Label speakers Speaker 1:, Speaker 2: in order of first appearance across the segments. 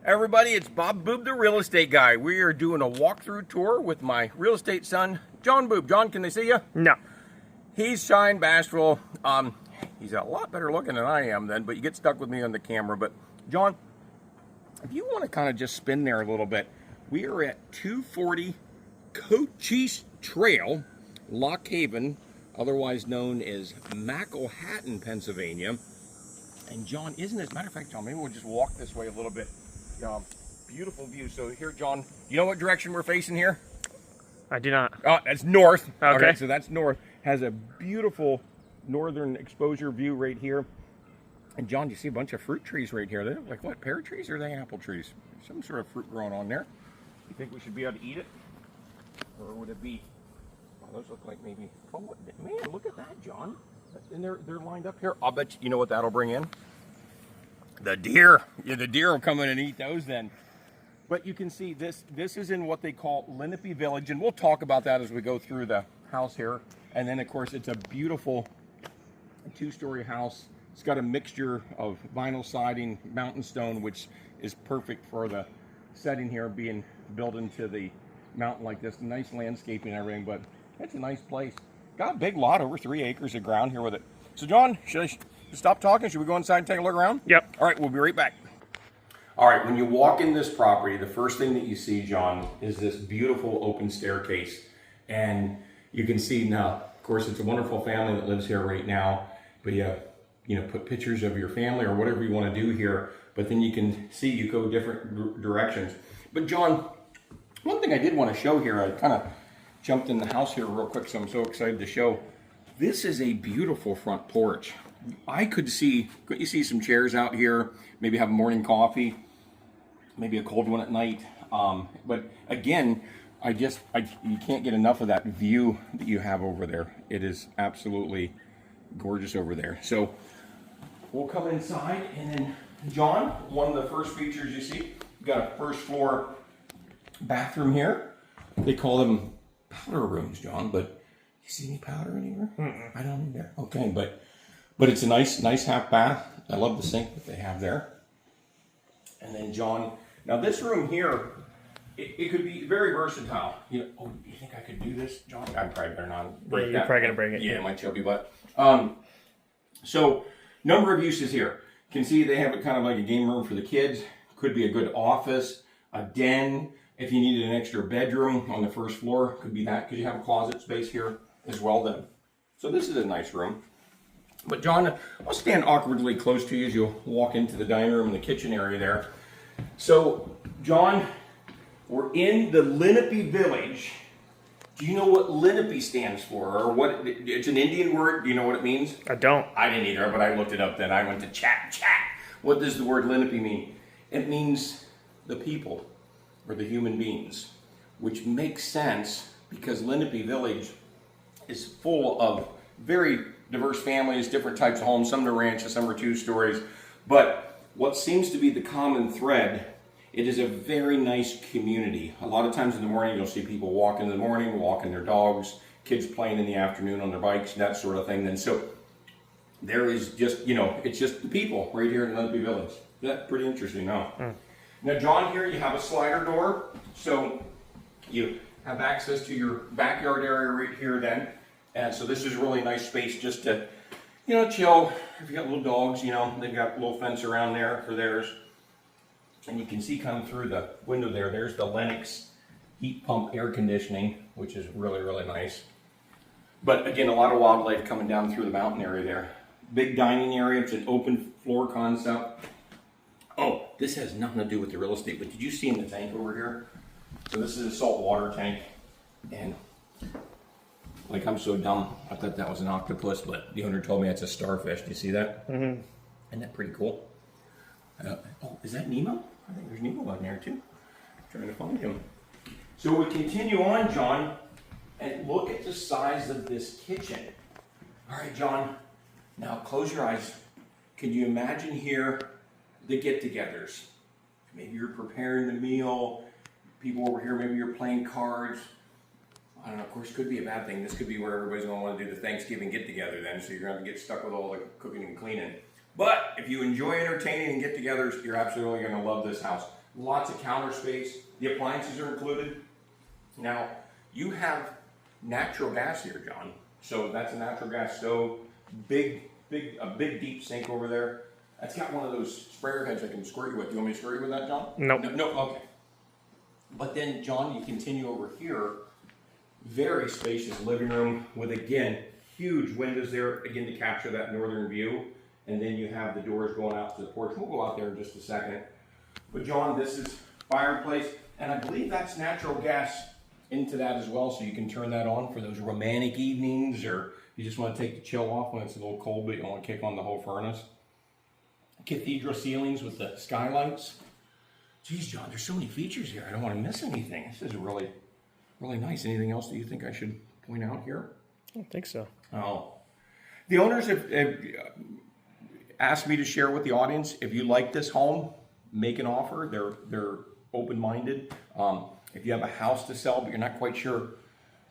Speaker 1: Everybody, it's Bob Boob, the real estate guy. We are doing a walkthrough tour with my real estate son, John Boob. John, can they see you?
Speaker 2: No.
Speaker 1: He's shy and bashful. He's a lot better looking than I am then, but you get stuck with me on the camera. But John, if you want to kind of just spin there a little bit, we are at 240 Cochise Trail, Lock Haven, otherwise known as Macklehattan, Pennsylvania. And John, isn't it, as a matter of fact, John, maybe we'll just walk this way a little bit. Beautiful view. So here, John, you know what direction we're facing here?
Speaker 2: I do not.
Speaker 1: Oh, that's north.
Speaker 2: Okay.
Speaker 1: So that's north. Has a beautiful northern exposure view right here. And John, you see a bunch of fruit trees right here. They look like what, pear trees or are they apple trees? Some sort of fruit growing on there. You think we should be able to eat it? Or would it be, oh, those look like maybe, oh, man, look at that, John. And they're lined up here. I'll bet you know what that'll bring in? The deer. Yeah, the deer will come in and eat those then. But you can see this is in what they call Linnippi Village, and we'll talk about that as we go through the house here. And then, of course, it's a beautiful two-story house. It's got a mixture of vinyl siding, mountain stone, which is perfect for the setting here, being built into the mountain like this. Nice landscaping and everything, but it's a nice place. Got a big lot, over 3 acres of ground here with it. So, John, should I stop talking? Should we go inside and take a look around?
Speaker 2: Yep.
Speaker 1: All right, we'll be right back. All right, when you walk in this property, the first thing that you see, John, is this beautiful open staircase. And you can see now, of course, it's a wonderful family that lives here right now, but you know, put pictures of your family or whatever you want to do here, but then you can see you go different directions. But John, one thing I did want to show here, I kind of jumped in the house here real quick, so I'm so excited to show. This is a beautiful front porch. I could see you see some chairs out here, maybe have a morning coffee, maybe a cold one at night. But again, you can't get enough of that view that you have over there. It is absolutely gorgeous over there. So we'll come inside, and then John, one of the first features you see, you got a first floor bathroom here. They call them powder rooms, John, but you see any powder anywhere? I don't either. Okay, but it's a nice half bath. I love the sink that they have there. And then John, now this room here, it could be very versatile. You know, oh, you think I could do this, John? I'm probably better not break that.
Speaker 2: You're probably gonna break it.
Speaker 1: Yeah, my chubby butt. So number of uses here. You can see they have it kind of like a game room for the kids. Could be a good office, a den. If you needed an extra bedroom on the first floor, could be that, because you have a closet space here as well then. So this is a nice room. But John, I'll stand awkwardly close to you as you walk into the dining room and the kitchen area there. So John, we're in the Linnippi Village. Do you know what Linnippi stands for, or what? It's an Indian word. Do you know what it means?
Speaker 2: I don't.
Speaker 1: I didn't either, but I looked it up then. I went to chat. What does the word Linnippi mean? It means the people, or the human beings, which makes sense because Linnippi Village is full of very diverse families, different types of homes. Some are ranches, some are 2 stories. But what seems to be the common thread, it is a very nice community. A lot of times in the morning, you'll see people walking in the morning, walking their dogs, kids playing in the afternoon on their bikes, that sort of thing. And so there is just, it's just the people right here in Linnippi Village. That's pretty interesting, no? Now, John, here you have a slider door. So you have access to your backyard area right here then. And so this is a really nice space just to, chill. If you got little dogs, they've got a little fence around there for theirs. And you can see coming through the window there's the Lennox heat pump air conditioning, which is really, really nice. But again, a lot of wildlife coming down through the mountain area there. Big dining area. It's an open floor concept. Oh, this has nothing to do with the real estate, but did you see in the tank over here? So this is a salt water tank, and like, I'm so dumb, I thought that was an octopus, but the owner told me it's a starfish. Do you see that? Mm-hmm. Isn't that pretty cool? Oh, is that Nemo? I think there's Nemo on there too. I'm trying to find him. So we continue on, John, and look at the size of this kitchen. All right, John, now close your eyes. Can you imagine here the get-togethers? Maybe you're preparing the meal, people over here, maybe you're playing cards. I don't know, of course, it could be a bad thing. This could be where everybody's going to want to do the Thanksgiving get-together then, so you're going to get stuck with all the cooking and cleaning. But if you enjoy entertaining and get-togethers, you're absolutely going to love this house. Lots of counter space. The appliances are included. Now, you have natural gas here, John. So that's a natural gas stove. A big deep sink over there. That's got one of those sprayer heads I can squirt you with. You want me to squirt you with that, John?
Speaker 2: Nope.
Speaker 1: No, okay. But then, John, you continue over here. Very spacious living room with, again, huge windows there, again, to capture that northern view. And then you have the doors going out to the porch. We'll go out there in just a second. But John, this is fireplace, and I believe that's natural gas into that as well, so you can turn that on for those romantic evenings, or you just want to take the chill off when it's a little cold, but you don't want to kick on the whole furnace. Cathedral ceilings with the skylights. Geez, John, there's so many features here. I don't want to miss anything. This is really, really nice. Anything else that you think I should point out here?
Speaker 2: I don't think so.
Speaker 1: Oh, the owners have asked me to share with the audience. If you like this home, make an offer. They're open-minded. If you have a house to sell, but you're not quite sure,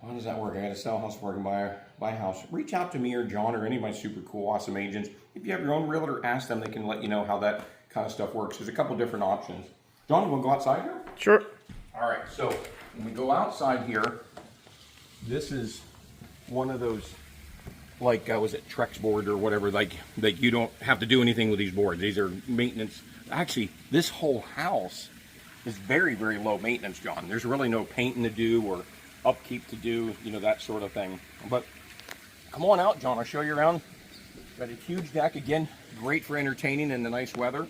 Speaker 1: how does that work? I got to sell a house before I can buy a house. Reach out to me or John or any of my super cool, awesome agents. If you have your own realtor, ask them. They can let you know how that kind of stuff works. There's a couple different options. John, you want to go outside here?
Speaker 2: Sure.
Speaker 1: All right. So when we go outside here, this is one of those, like, was it Trex board or whatever? Like you don't have to do anything with these boards. These are maintenance. Actually, this whole house is very, very low maintenance, John. There's really no painting to do or upkeep to do, you know, that sort of thing. But come on out, John. I'll show you around. Got a huge deck, again, great for entertaining in the nice weather.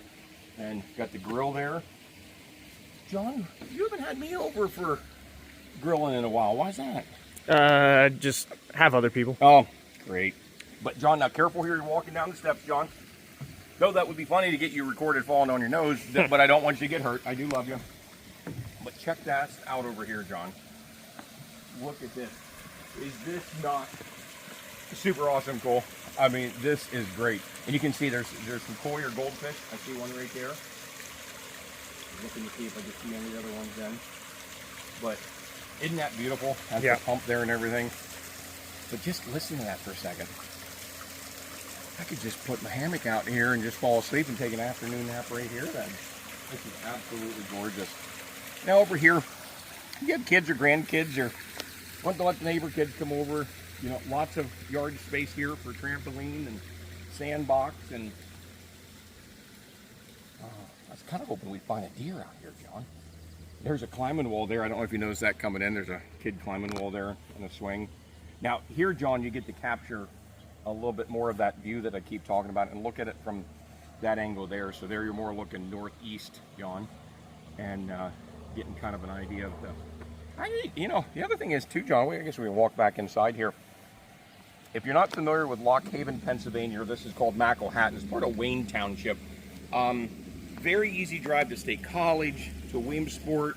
Speaker 1: And got the grill there. John, you haven't had me over for grilling in a while. Why's that?
Speaker 2: Just have other people.
Speaker 1: Oh, great. But John, now careful here. You're walking down the steps, John. Though that would be funny to get you recorded falling on your nose, but I don't want you to get hurt. I do love you. But check that out over here, John. Look at this. Is this not super awesome cool? I mean, this is great. And you can see there's some koi or goldfish. I see one right there. I'm looking to see if I can see any other ones then. But isn't that beautiful? Has the pump there and everything. But just listen to that for a second. I could just put my hammock out here and just fall asleep and take an afternoon nap right here then. This is absolutely gorgeous. Now over here, you have kids or grandkids or want to let the neighbor kids come over. You know, lots of yard space here for trampoline and sandbox. And I was kind of hoping we'd find a deer out here, John. There's a climbing wall there. I don't know if you noticed that coming in. There's a kid climbing wall there on a swing. Now here, John, you get to capture a little bit more of that view that I keep talking about and look at it from that angle there. So there you're more looking northeast, John, and getting kind of an idea of you know, the other thing is too, John, I guess we can walk back inside here. If you're not familiar with Lock Haven, Pennsylvania, this is called Macklehattan. It's part of Wayne Township. Very easy drive to State College, to Williamsport.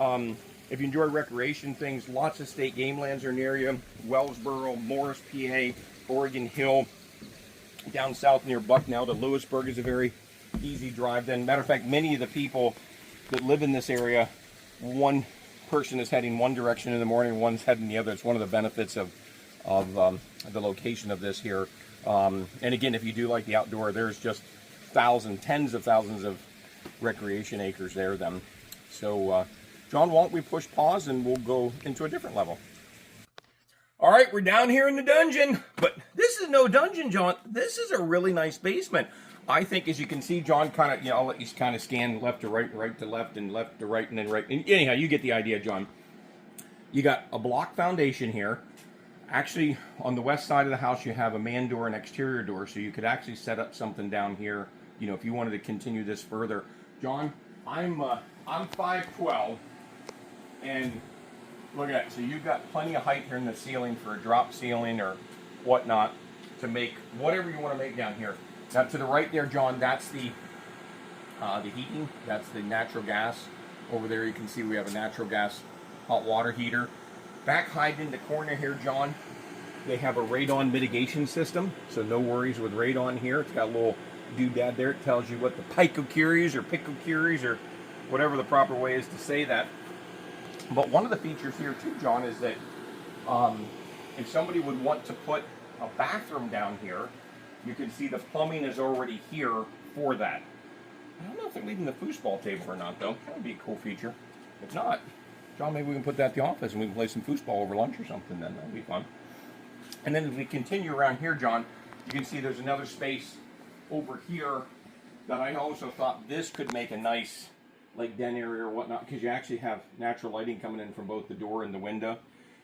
Speaker 1: If you enjoy recreation things, lots of state game lands are near you. Wellsboro, Morris, PA, Oregon Hill, down south near Bucknell to Lewisburg is a very easy drive. Then, matter of fact, many of the people that live in this area, one person is heading one direction in the morning, one's heading the other. It's one of the benefits of the location of this here. And again, if you do like the outdoor, there's just tens of thousands of recreation acres there then. So, John, why don't we push pause and we'll go into a different level. All right, we're down here in the dungeon, but this is no dungeon, John. This is a really nice basement. I think, as you can see, John, kind of, you know, I'll let you kind of scan left to right, right to left, and left to right, and then right. And anyhow, you get the idea, John. You got a block foundation here. Actually, on the west side of the house, you have a man door and exterior door, so you could actually set up something down here, you know, if you wanted to continue this further. John, I'm 5'12", and look at that. So you've got plenty of height here in the ceiling for a drop ceiling or whatnot to make whatever you want to make down here. Now to the right there, John, that's the heating. That's the natural gas. Over there you can see we have a natural gas hot water heater. Back hide in the corner here, John, they have a radon mitigation system. So no worries with radon here. It's got a little doodad there. It tells you what the picocuries or picocuries or whatever the proper way is to say that. But one of the features here too, John, is that if somebody would want to put a bathroom down here, you can see the plumbing is already here for that. I don't know if they're leaving the foosball table or not, though. That would be a cool feature. If not, John, maybe we can put that at the office and we can play some foosball over lunch or something then. That would be fun. And then as we continue around here, John, you can see there's another space over here that I also thought this could make a nice like den area or whatnot, because you actually have natural lighting coming in from both the door and the window.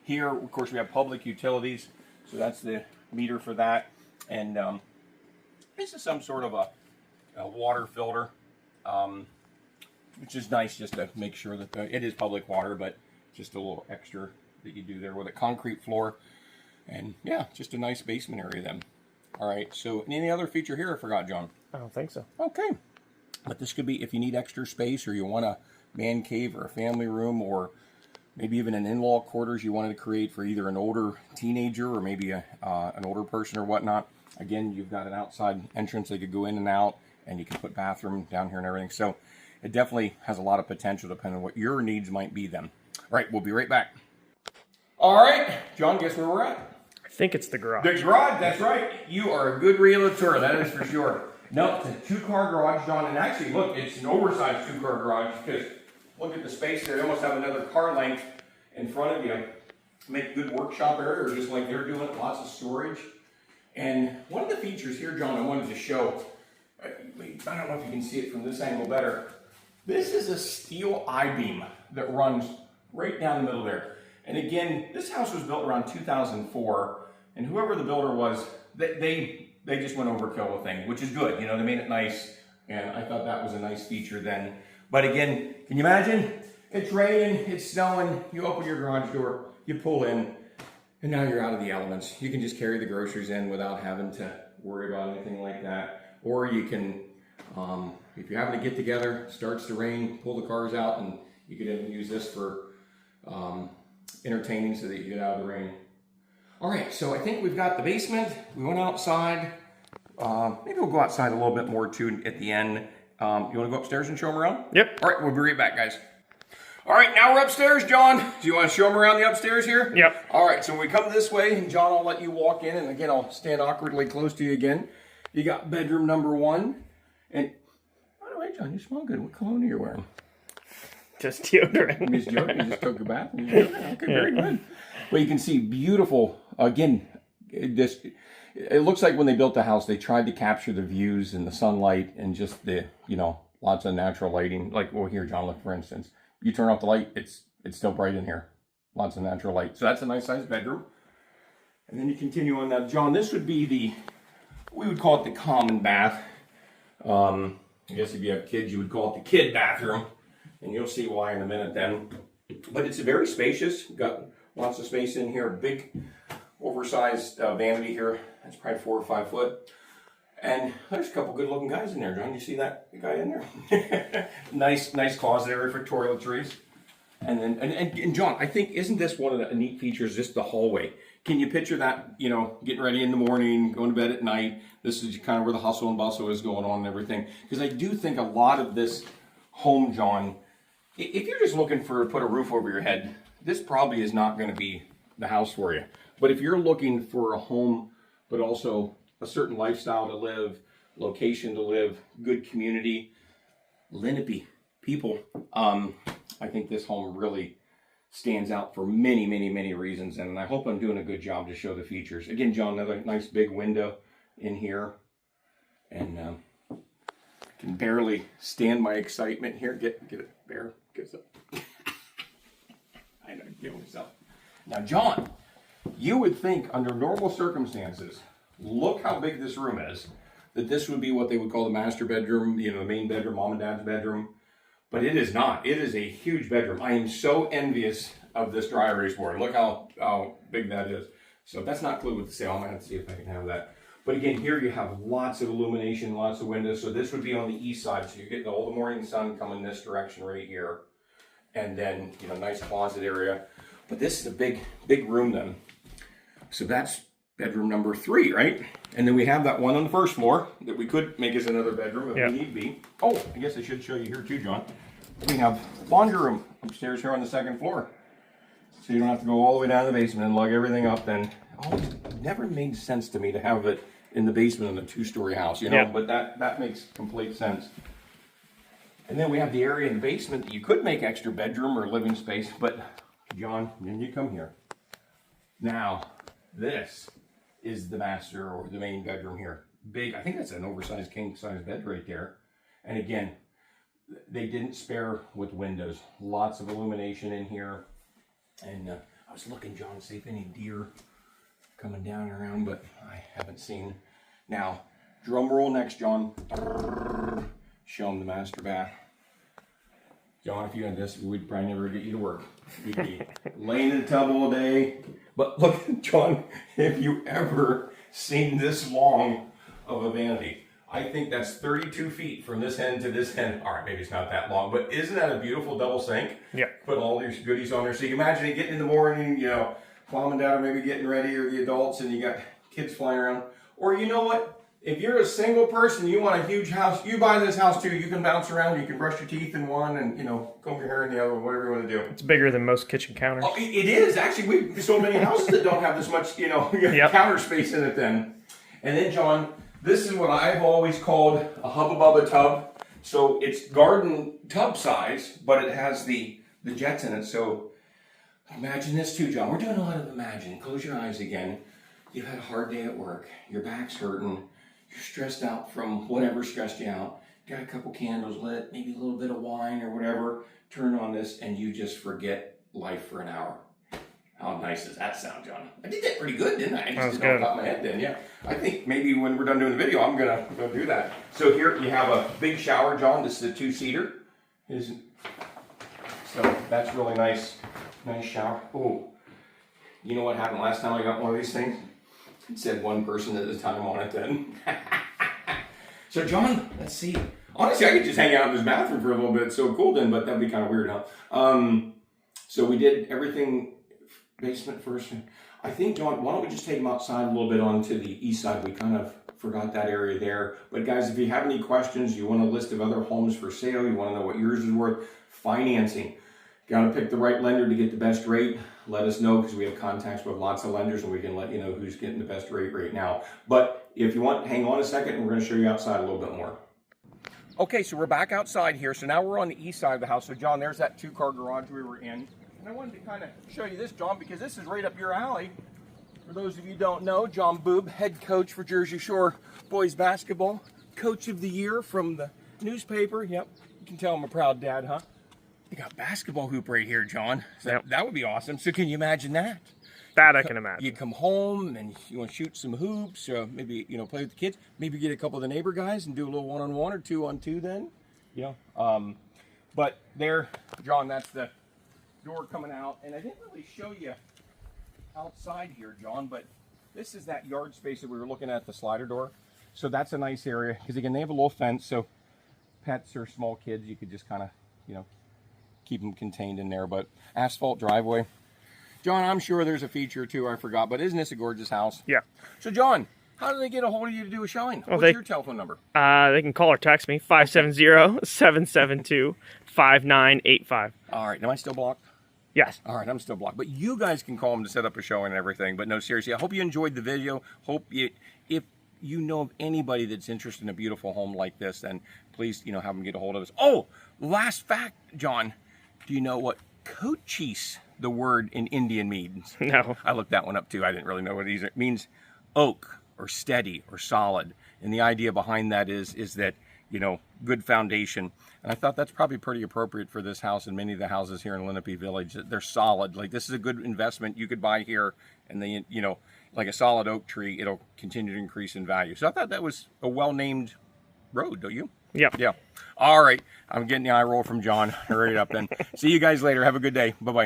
Speaker 1: Here, of course, we have public utilities, so that's the meter for that. And this is some sort of a water filter, which is nice just to make sure that it is public water, but just a little extra that you do there with a concrete floor. And yeah, just a nice basement area then. All right, so any other feature here I forgot, John?
Speaker 2: I don't think so.
Speaker 1: Okay. But this could be if you need extra space or you want a man cave or a family room or maybe even an in-law quarters you wanted to create for either an older teenager or maybe an older person or whatnot. Again, you've got an outside entrance they could go in and out, and you can put bathroom down here and everything. So it definitely has a lot of potential depending on what your needs might be then. All right, we'll be right back. All right, John, guess where we're at?
Speaker 2: I think it's the garage.
Speaker 1: The garage, that's right. You are a good realtor, that is for sure. No, it's a two-car garage, John, and actually, look, it's an oversized two-car garage because look at the space there. You almost have another car length in front of you. Make good workshop area, or just like they're doing, lots of storage. And one of the features here, John, I wanted to show, I don't know if you can see it from this angle better. This is a steel I-beam that runs right down the middle there. And again, this house was built around 2004, and whoever the builder was, they just went overkill with things, which is good. You know, they made it nice, and I thought that was a nice feature then. But again, can you imagine? It's raining, it's snowing, you open your garage door, you pull in, and now you're out of the elements. You can just carry the groceries in without having to worry about anything like that. Or you can, if you're having to get together, starts to rain, pull the cars out, and you could even use this for entertaining so that you get out of the rain. All right, so I think we've got the basement. We went outside. Maybe we'll go outside a little bit more too at the end. You want to go upstairs and show them around?
Speaker 2: Yep.
Speaker 1: All right, we'll be right back, guys. All right, now we're upstairs, John. Do you want to show them around the upstairs here?
Speaker 2: Yep.
Speaker 1: All right, so when we come this way, and John, I'll let you walk in, and again, I'll stand awkwardly close to you again. You got bedroom number 1. And, by the way, John, you smell good. What cologne are you wearing?
Speaker 2: Just deodorant.
Speaker 1: Miss Joe, you just took a bath. Okay, very good. Well, you can see beautiful, again, it looks like when they built the house, they tried to capture the views and the sunlight and just the, lots of natural lighting. Like, well, here, John, look, for instance, you turn off the light, it's still bright in here. Lots of natural light. So that's a nice sized bedroom. And then you continue on that. John, this would be we would call it the common bath. I guess if you have kids, you would call it the kid bathroom. And you'll see why in a minute then. But it's very spacious. Got lots of space in here. Big, oversized vanity here. That's probably 4 or 5 foot. And there's a couple good-looking guys in there, John. You see that guy in there? nice closet area for toiletries. And then, and John, I think, isn't this one of the neat features, just the hallway? Can you picture that, getting ready in the morning, going to bed at night? This is kind of where the hustle and bustle is going on and everything. Because I do think a lot of this home, John, if you're just looking to put a roof over your head, this probably is not going to be the house for you. But if you're looking for a home, but also a certain lifestyle to live, location to live, good community, Linnippi people, I think this home really stands out for many, many, many reasons. And I hope I'm doing a good job to show the features. Again, John, another nice big window in here. And I can barely stand my excitement here. Get it, Bear. Get it. I know, get myself. Now, John, you would think under normal circumstances, look how big this room is, that this would be what they would call the master bedroom, the main bedroom, mom and dad's bedroom. But it is not. It is a huge bedroom. I am so envious of this dry erase board. Look how big that is. So that's not glued with the sale. I'm going to have to see if I can have that. But again, here you have lots of illumination, lots of windows. So this would be on the east side. So you're getting all the morning sun coming this direction right here. And then, nice closet area. But this is a big room then. So that's bedroom number 3, right? And then we have that one on the first floor that we could make as another bedroom if we need be. Oh, I guess I should show you here too, John. We have laundry room upstairs here on the 2nd floor. So you don't have to go all the way down to the basement and lug everything up then. Oh, it never made sense to me to have it in the basement in a 2-story house, but that makes complete sense. And then we have the area in the basement that you could make extra bedroom or living space, but John, then you come here. Now, this is the master or the main bedroom here. Big, I think that's an oversized king-size bed right there. And again, they didn't spare with windows. Lots of illumination in here. And I was looking, John, to see if any deer coming down and around, but I haven't seen. Now, drum roll next, John. Show them the master bath. John, if you had this, we'd probably never get you to work. You'd be laying in the tub all day. But look, John, if you ever seen this long of a vanity, I think that's 32 feet from this end to this end. All right, maybe it's not that long, but isn't that a beautiful double sink?
Speaker 2: Yeah.
Speaker 1: Put all these goodies on there. So you can imagine it getting in the morning, you know, mom and dad are maybe getting ready, or the adults, and you got kids flying around. Or you know what? If you're a single person, you want a huge house, you buy this house too. You can bounce around, you can brush your teeth in one, and, you know, comb your hair in the other, whatever you want to do.
Speaker 2: It's bigger than most kitchen counters.
Speaker 1: Oh, it is. Actually, we so many houses that don't have this much, you know, counter space in it then. And then, John, this is what I've always called a Hubba Bubba tub. So it's garden tub size, but it has the jets in it. So imagine this too, John. We're doing a lot of imagine. Close your eyes again. You've had a hard day at work. Your back's hurting. You're stressed out from whatever stressed you out. Got a couple candles lit, maybe a little bit of wine or whatever. Turn on this and you just forget life for an hour. How nice does that sound, John? I did that pretty good, didn't I? I just did it off my head then, yeah. I think maybe when we're done doing the video, I'm gonna go do that. So here you have a big shower, John. This is a 2-seater. So that's really nice. Nice shower. Oh, you know what happened last time I got one of these things? It said one person at a time on it then. So John, let's see. Honestly, I could just hang out in this bathroom for a little bit. It's so cool then, but that'd be kind of weird, huh? So we did everything basement first. I think, John, why don't we just take them outside a little bit onto the east side? We kind of forgot that area there. But guys, if you have any questions, you want a list of other homes for sale, you want to know what yours is worth, financing. Got to pick the right lender to get the best rate. Let us know, because we have contacts with lots of lenders and we can let you know who's getting the best rate right now. But if you want, hang on a second and we're going to show you outside a little bit more. Okay, so we're back outside here. So now we're on the east side of the house. So John, there's that 2-car garage we were in. And I wanted to kind of show you this, John, because this is right up your alley. For those of you who don't know, John Boob, head coach for Jersey Shore boys basketball, coach of the year from the newspaper. Yep, you can tell I'm a proud dad, huh? We got basketball hoop right here, John. So that would be awesome. So can you imagine that?
Speaker 2: That I can imagine.
Speaker 1: You come home and you want to shoot some hoops, or maybe, you know, play with the kids. Maybe get a couple of the neighbor guys and do a little 1-on-1 or 2-on-2 then. Yeah. But there, John, that's the door coming out. And I didn't really show you outside here, John, but this is that yard space that we were looking at, the slider door. So that's a nice area, because again, they have a little fence. So pets or small kids, you could just kind of, you know, keep them contained in there. But asphalt driveway. John, I'm sure there's a feature or two I forgot, but isn't this a gorgeous house?
Speaker 2: Yeah.
Speaker 1: So John, how do they get a hold of you to do a showing?
Speaker 2: Well,
Speaker 1: What's your telephone number?
Speaker 2: They can call or text me, 570-772-5985.
Speaker 1: All right, am I still blocked?
Speaker 2: Yes.
Speaker 1: All right, I'm still blocked. But you guys can call them to set up a showing and everything. But no, seriously, I hope you enjoyed the video. Hope you, if you know of anybody that's interested in a beautiful home like this, then please, you know, have them get a hold of us. Oh, last fact, John. Do you know what Cochise, the word in Indian, means?
Speaker 2: No.
Speaker 1: I looked that one up too. I didn't really know what it means. Oak or steady or solid. And the idea behind that is that, you know, good foundation. And I thought that's probably pretty appropriate for this house and many of the houses here in Linnippi Village. They're solid. Like, this is a good investment you could buy here, and then, you know, like a solid oak tree, it'll continue to increase in value. So I thought that was a well-named road, don't you?
Speaker 2: Yep.
Speaker 1: Yeah. All right. I'm getting the eye roll from John. Hurry it up then. See you guys later. Have a good day. Bye-bye.